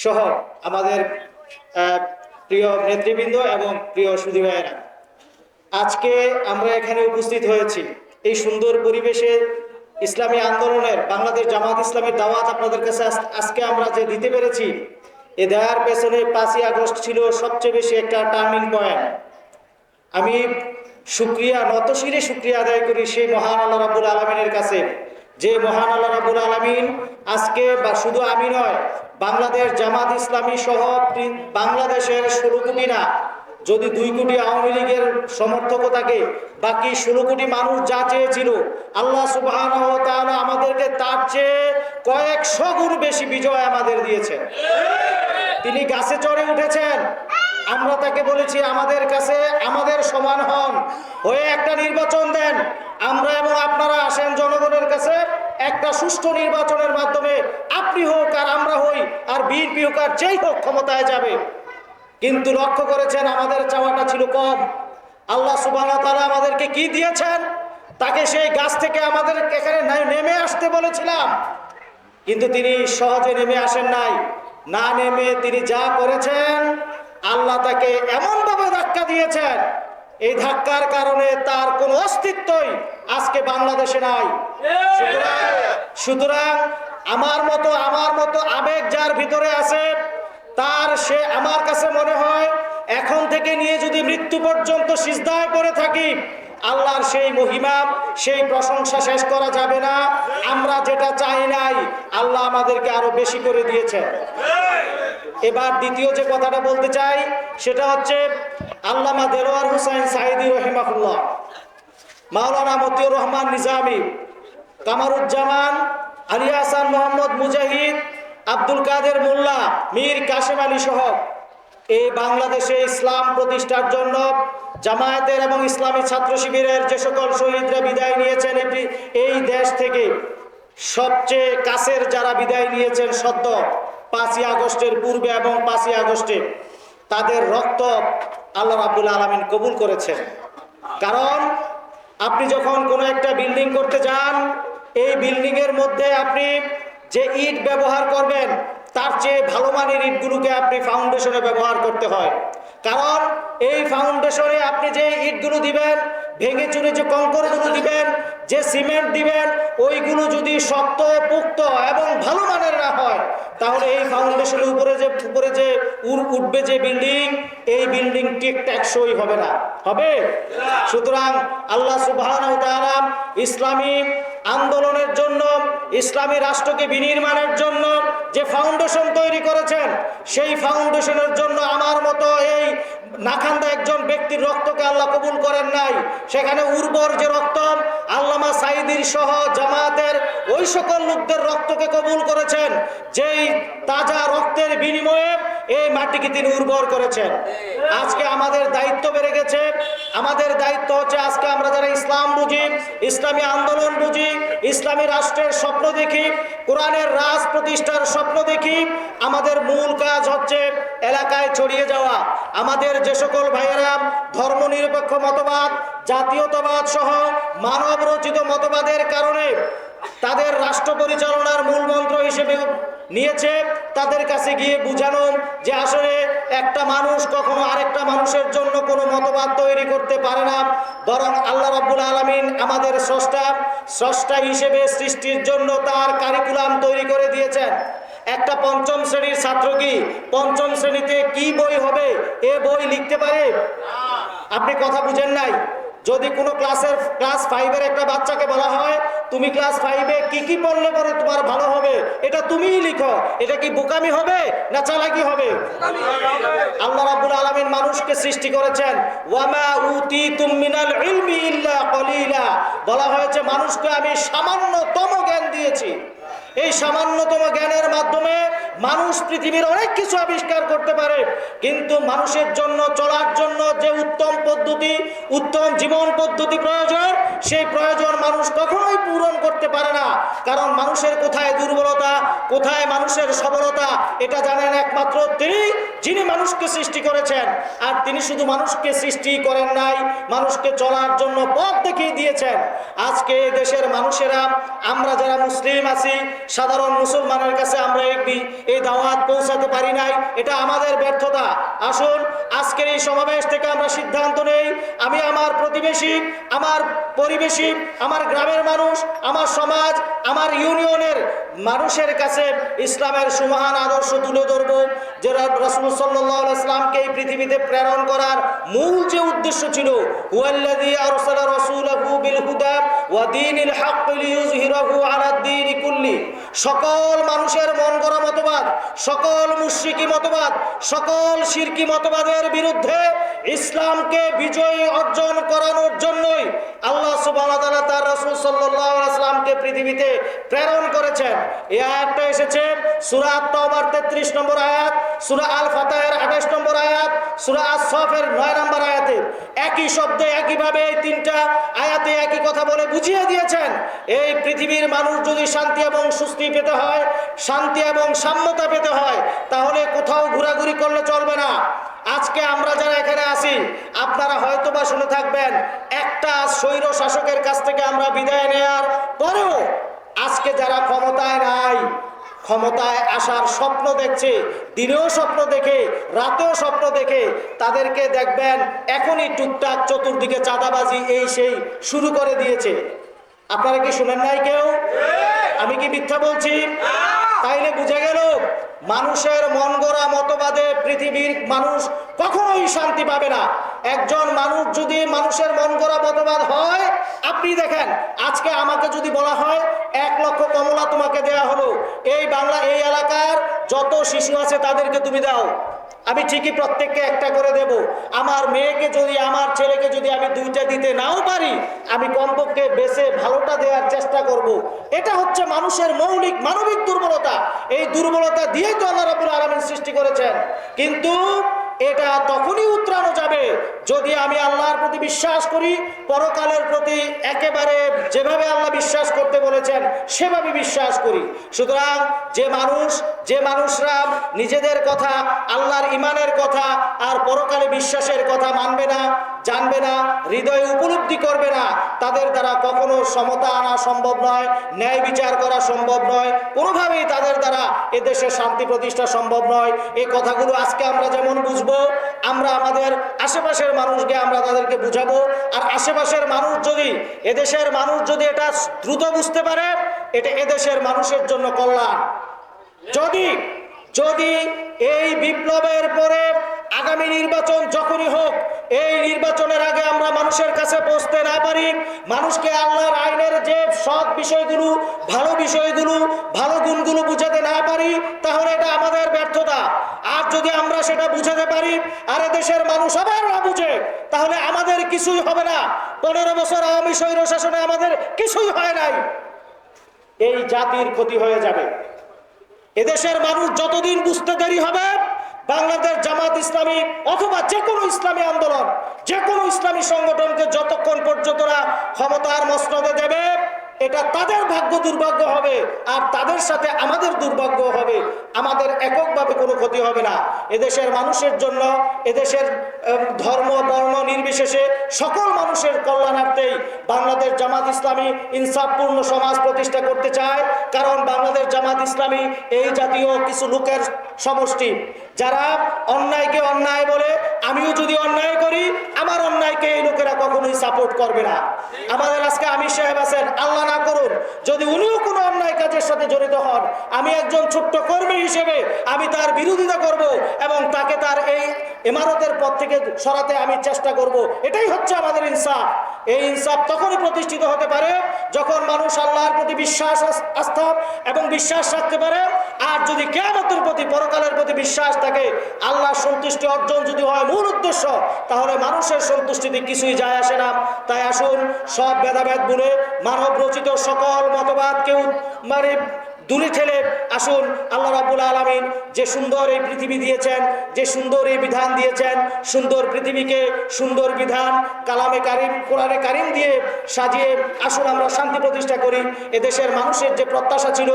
সহ আমাদের প্রিয় নেতৃবৃন্দ এবং প্রিয় সুধী ভাইয়েরা, আজকে আমরা এখানে উপস্থিত হয়েছি এই সুন্দর পরিবেশে ইসলামী আন্দোলনের বাংলাদেশ জামাত ইসলামের দাওয়াত আপনাদের কাছে আজকে আমরা যে দিতে পেরেছি, এ দেওয়ার পেছনে 5ই আগস্ট ছিল সবচেয়ে বেশি একটা টার্নিং পয়েন্ট। আমি নতশিরে শুকরিয়া আদায় করি সেই মহান আল্লাহ রাব্বুল আলামিনের কাছে, যে মহান আল্লাহ রাব্বুল আলামিন আজকে বা শুধু আমি নয়, বাংলাদেশ জামাত ইসলামী সহ বাংলাদেশের 16 কোটি না, যদি 2 কোটি আওয়ামী লীগের সমর্থকও থাকে, বাকি 16 কোটি মানুষ যা চেয়েছিল, আল্লাহ সুবহানাহু ওয়া তাআলা আমাদেরকে তার চেয়ে কয়েকশো গুণ বেশি বিজয় আমাদের দিয়েছেন। তিনি গাছে চড়ে উঠেছেন, আমরা তাকে বলেছি আমাদের কাছে আমাদের সমান হন, হয়ে একটা নির্বাচন দেন। আমরা এবং আপনারা আসেন জনগণের কাছে, একটা সুষ্ঠু নির্বাচনের মাধ্যমে আপনি হোক আর আমরা হই আর বিএনপি হোক আর যেই হোক ক্ষমতায় যাবে। কিন্তু লক্ষ্য করেছেন আমাদের চাওয়াটা ছিল কম। আল্লাহ সুবহানাহু ওয়া তাআলা আমাদেরকে কি দিয়েছেন? তাকে সেই গাছ থেকে আমাদের এখানে নেমে আসতে বলেছিলাম, কিন্তু তিনি সহজে নেমে আসেন নাই। না নেমে তিনি যা করেছেন, আল্লাহ তাকে এমনভাবে ধাক্কা দিয়েছেন, এই ধাক্কার কারণে তার কোনো অস্তিত্বই আজকে বাংলাদেশে নাই। সুতরাং আমার মতো আবেগ যার ভিতরে আছে, সে আমার কাছে মনে হয় এখন থেকে নিয়ে যদি মৃত্যু পর্যন্ত সিজদায় পড়ে থাকি, আল্লাহর সেই মহিমা, সেই প্রশংসা শেষ করা যাবে না। আমরা যেটা চাই নাই, আল্লাহ আমাদেরকে আরো বেশি করে দিয়েছে। এবার দ্বিতীয় যে কথাটা বলতে চাই সেটা হচ্ছে আল্লামা দেলোয়ার হোসেন সাঈদী রহিমাহুল্লাহ, মাওলানা মতিউর রহমান নিজামী, কামারুজ্জামান, আলী হাসান মোহাম্মদ মুজাহিদ, আব্দুল কাদের মোল্লা, মীর কাসেম আলী সহ এই বাংলাদেশে ইসলাম প্রতিষ্ঠার জন্য জামায়াতের এবং ইসলামী ছাত্র শিবিরের যে সকল শহীদরা বিদায় নিয়েছেন এই দেশ থেকে, সবচেয়ে কাছের যারা বিদায় নিয়েছেন সদ্য 5ই আগস্টের পূর্বে এবং 5ই আগস্টে, তাদের রক্ত আল্লাহ রাব্বুল আলামিন কবুল করেছেন। কারণ আপনি যখন কোনো একটা বিল্ডিং করতে যান, এই বিল্ডিং এর মধ্যে আপনি যে ইট ব্যবহার করবেন, তার চেয়ে ভালো মানের ইটগুলোকে আপনি ফাউন্ডেশনে ব্যবহার করতে হয়। কারণ এই ফাউন্ডেশনে আপনি যে ইটগুলো দিবেন, ভেঙে চুরে যে কংকরগুলো দিবেন, যে সিমেন্ট দিবেন, ওইগুলো যদি শক্ত, পুক্ত এবং ভালো মানের না হয়, তাহলে এই ফাউন্ডেশনের উপরে যে উঠবে যে বিল্ডিং, এই বিল্ডিং ঠিক টেকসই হবে না, হবে। সুতরাং আল্লাহ সুবহানাহু ওয়া তাআলা ইসলামী আন্দোলনের জন্য, ইসলামী রাষ্ট্রকে বিনির্মাণের জন্য যে ফাউন্ডেশন তৈরি করেছেন, সেই ফাউন্ডেশনের জন্য আমার মতো এই নাখান্দা একজন ব্যক্তির রক্তকে আল্লাহ কবুল করেন নাই। সেখানে উর্বর যে রক্ত, আল্লামা সাঈদীর সহ জামাতের ওই সকল লোকদের রক্তকে কবুল করেছেন, যেই তাজা রক্তের বিনিময়ে এই মাটিকে তিনি উর্বর করেছেন। আজকে আমাদের দায়িত্ব বেড়ে গেছে। আমাদের দায়িত্ব হচ্ছে আজকে আমরা যারা ইসলাম বুঝি, ইসলামী আন্দোলন বুঝি, ইসলামী রাষ্ট্রের স্বপ্ন দেখি, কোরআনের রাজ প্রতিষ্ঠার স্বপ্ন দেখি, আমাদের মূল কাজ হচ্ছে এলাকায় ছড়িয়ে যাওয়া। আমাদের যে সকল ভাইয়েরা ধর্মনিরপেক্ষ মতবাদ, জাতীয়তাবাদ সহ মানব রচিত মতবাদের কারণে তাদের রাষ্ট্র পরিচালনার মূল মন্ত্র হিসেবে নিয়েছে, তাদের কাছে গিয়ে বুঝানো যে আসলে একটা মানুষ কখনো আরেকটা মানুষের জন্য কোনো মতবাদ তৈরি করতে পারে না, বরং আল্লাহ রাব্বুল আলামিন আমাদের স্রষ্টা হিসেবে সৃষ্টির জন্য তার কারিকুলাম তৈরি করে দিয়েছেন। একটা পঞ্চম শ্রেণীর ছাত্র কি পঞ্চম শ্রেণীতে কি বই হবে এ বই লিখতে পারে? আপনি কথা বুঝেন নাই। যদি কোনো ক্লাস 5-এর একটা বাচ্চাকে বলা হয় তুমি ক্লাস 5-এ কি পড়লে পরে তোমার ভালো হবে, এটা তুমিই লিখো, এটা কি বোকামি হবে না চালাকি হবে? আল্লাহ রাব্বুল আলামিন মানুষকে সৃষ্টি করেছেন ওয়ামা উতিতুম মিনাল ইলমি ইল্লা কলিলা, বলা হয়েছে মানুষকে আমি সামান্যতম জ্ঞান দিয়েছি। এই সামান্যতম জ্ঞানের মাধ্যমে মানুষ পৃথিবীর অনেক কিছু আবিষ্কার করতে পারে, কিন্তু মানুষের জন্য চলার জন্য যে উত্তম পদ্ধতি, উত্তম জীবন পদ্ধতি প্রয়োজন, সেই প্রয়োজন মানুষ কখনোই পূরণ করতে পারে না। কারণ মানুষের কোথায় দুর্বলতা, কোথায় মানুষের সবলতা, এটা জানেন একমাত্র তিনি, যিনি মানুষকে সৃষ্টি করেছেন। আর তিনি শুধু মানুষকে সৃষ্টি করেন নাই, মানুষকে চলার জন্য পথ দেখিয়ে দিয়েছেন। আজকে দেশের মানুষেরা, আমরা যারা মুসলিম আছি, সাধারণ মুসলমানের কাছে আমরা এই দাওয়াত পৌঁছাতে পারি নাই, এটা আমাদের ব্যর্থতা। আসুন আজকের এই সমাবেশ থেকে আমরা সিদ্ধান্ত নেই, আমি আমার প্রতিবেশী, আমার পরিবেশী, আমার গ্রামের মানুষ, আমার সমাজ, আমার ইউনিয়নের মানুষের কাছে ইসলামের সুমহান আদর্শ তুলে ধরব। যে রাসূল সাল্লাল্লাহু আলাইহি ওয়াসাল্লামকে এই পৃথিবীতে প্রেরণ করার মূল যে উদ্দেশ্য ছিল, হুয়াল্লাযী আরসালা রাসূলাহু বিল হুদা ওয়া দীনিল হক লিইয়ুযহিরাহু আলাদ দীনি কুল্লি। সকল মানুষের মন গড়া মতবাদ, সকল মুশরিকি মতবাদ, সকল শিরকি মতবাদের বিরুদ্ধে ইসলামকে বিজয়ী অর্জন করানোর জন্যই আল্লাহ সুবহানাহু ওয়া তাআলা তার রাসূল সাল্লাল্লাহু আলাইহি ওয়াসাল্লামকে পৃথিবীতে প্রেরণ করেছেন। এই আয়াতটা এসেছে সূরা আত-তাওবার 33 নম্বর আয়াত, সূরা আল ফাতহের 28 নম্বর আয়াত, সূরা আস-সাফের 9 নম্বর আয়াতে। একই শব্দে একইভাবে এই তিনটা আয়াতে একই কথা বলে বুঝিয়ে দিয়েছেন, এই পৃথিবীর মানুষ যদি শান্তি এবং সুস্থি পেতে হয়, শান্তি এবং সাম্যতা পেতে হয়, তাহলে কোথাও ঘোরাঘুরি করলে চলবে না। আজকে আমরা যারা এখানে আছি, আপনারা হয়তো বা শুনে থাকবেন, একটা স্বৈর শাসকের কাছ থেকে আমরা বিদায় নেয়ার পরেও আজকে যারা ক্ষমতায় নাই, ক্ষমতায় আসার স্বপ্ন দেখছে, দিনেও স্বপ্ন দেখে রাতেও স্বপ্ন দেখে, তাদেরকে দেখবেন এখনই টুকটাক চতুর্দিকে চাঁদাবাজি এই সেই শুরু করে দিয়েছে। আপনারা কি শুনেন নাই কেউ? আমি কি মিথ্যা বলছি? তাইলে বুঝে গেল মানুষের মন গড়া মতবাদে পৃথিবীর মানুষ কখনোই শান্তি পাবে না। একজন মানুষ যদি মানুষের মন গড়া মতবাদ হয়, আপনি দেখেন আজকে আমাকে যদি বলা হয় 1 লক্ষ কমলা তোমাকে দেয়া হলো, এই বাংলা এই এলাকার যত শিশু আছে তাদেরকে তুমি দাও, আমি ঠিকই প্রত্যেককে একটা করে দেব। আমার মেয়েকে যদি, আমার ছেলেকে যদি আমি 2টা দিতে নাও পারি, আমি কমপক্ষে বেছে ভালোটা দেওয়ার চেষ্টা করব। এটা হচ্ছে মানুষের মৌলিক মানবিক দুর্বলতা। এই দুর্বলতা দিয়েই তো আল্লাহ রাব্বুল আলামিন সৃষ্টি করেছেন। কিন্তু এটা তখনই উতরানো যাবে যদি আমি আল্লাহর প্রতি বিশ্বাস করি, পরকালের প্রতি একেবারে যেভাবে আল্লাহ বিশ্বাস করতে বলেছেন সেভাবে বিশ্বাস করি। সুতরাং যে মানুষরা নিজেদের কথা, আল্লাহর ইমানের কথা আর পরকালে বিশ্বাসের কথা মানবে না, জানবে না, হৃদয়ে উপলব্ধি করবে না, তাদের দ্বারা কখনো সমতা আনা সম্ভব নয়, ন্যায় বিচার করা সম্ভব নয়, কোনোভাবেই তাদের দ্বারা এদেশে শান্তি প্রতিষ্ঠা সম্ভব নয়। এই কথাগুলো আজকে আমরা যেমন বুঝবো, আমরা আমাদের আশেপাশের মানুষকে আমরা তাদেরকে বুঝাবো। আর আশেপাশের মানুষ যদি, এদেশের মানুষ যদি এটা দ্রুত বুঝতে পারে, এটা এদেশের মানুষের জন্য কল্যাণ। যদি এই বিপ্লবের পরে আগামী নির্বাচন যখনই হোক, এই নির্বাচনের আগে আমরা মানুষের কাছে পৌঁছতে না পারি, মানুষকে আল্লাহর আইনের যে সৎ বিষয়গুলো, ভালো বিষয়গুলো, ভালো গুণগুলো বুঝাতে না পারি, তাহলে এটা আমাদের ব্যর্থতা। আর যদি আমরা সেটা বুঝাতে পারি আর দেশের মানুষ আবার না বুঝে, তাহলে আমাদের কিছুই হবে না। 15 বছর আওয়ামী স্বৈর শাসনে আমাদের কিছুই হয় নাই, এই জাতির ক্ষতি হয়ে যাবে। এদেশের মানুষ যতদিন বুঝতে দেরি হবে, বাংলাদেশ জামাত ইসলামী অথবা যে কোনো ইসলামী আন্দোলন, যে কোনো ইসলামী সংগঠনকে যতক্ষণ পর্যন্ত ক্ষমতার মসনদে দেবে, এটা তাদের ভাগ্য দুর্ভাগ্য হবে আর তাদের সাথে আমাদের দুর্ভাগ্য হবে। আমাদের এককভাবে কোনো ক্ষতি হবে না। এদেশের মানুষের জন্য, এদেশের ধর্ম বর্ণ নির্বিশেষে সকল মানুষের কল্যাণার্থেই বাংলাদেশ জামাত ইসলামী ইনসাফপূর্ণ সমাজ প্রতিষ্ঠা করতে চায়। কারণ বাংলাদেশ জামাত ইসলামী এই জাতীয় কিছু লোকের সমষ্টি, যারা অন্যায়কে অন্যায় বলে, আমিও যদি অন্যায় করি আমার অন্যায়কে এই লোকেরা কখনোই সাপোর্ট করবে না। আমাদের আজকে আমির সাহেব আছেন, আল্লাহ না করুন যদি উনিও কোনো অন্যায় কাজের সাথে জড়িত হন, আমি একজন ছোট্ট কর্মী হিসেবে আমি তার বিরোধিতা করব এবং তাকে তার এই ইমারতের পথ থেকে সরাতে আমি চেষ্টা করব। এটাই হচ্ছে আমাদের ইনসাফ। এই ইনসাফ তখনই প্রতিষ্ঠিত হতে পারে যখন মানুষ আল্লাহর প্রতি বিশ্বাস, আস্থা এবং বিশ্বাস রাখতে পারে। আর যদি কিয়ামতের প্রতি, পরকালের প্রতি বিশ্বাস থাকে, আল্লাহর সন্তুষ্টি অর্জন যদি হয় মূল উদ্দেশ্য, তাহলে মানুষের সন্তুষ্টিতে কিছুই যায় আসে না। তাই আসুন সব ভেদাভেদ ভুলে মানব রচিত সকল মতবাদকে দূরে ঠেলে আসুন আল্লাহ রাব্বুল আলামিন যে সুন্দর এই পৃথিবী দিয়েছেন, যে সুন্দর এই বিধান দিয়েছেন, সুন্দর পৃথিবীকে সুন্দর বিধান কালামে কারিম, কোরআনে কারিম দিয়ে সাজিয়ে আসুন আমরা শান্তি প্রতিষ্ঠা করি। এদেশের মানুষের যে প্রত্যাশা ছিল,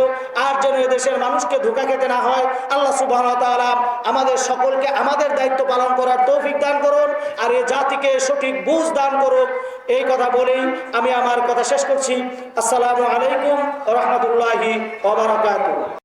আর যেন এদেশের মানুষকে ধোঁকা খেতে না হয়, আল্লাহ সুবহানাহু ওয়া তাআলা আমাদের সকলকে আমাদের দায়িত্ব পালন করার তৌফিক দান করুন আর এই জাতিকে সঠিক বুঝ দান করুন। এই কথা বলেই আমি আমার কথা শেষ করছি। আসসালামু আলাইকুম ওয়া রাহমাতুল্লাহি ওয়া বারাকাতুহু।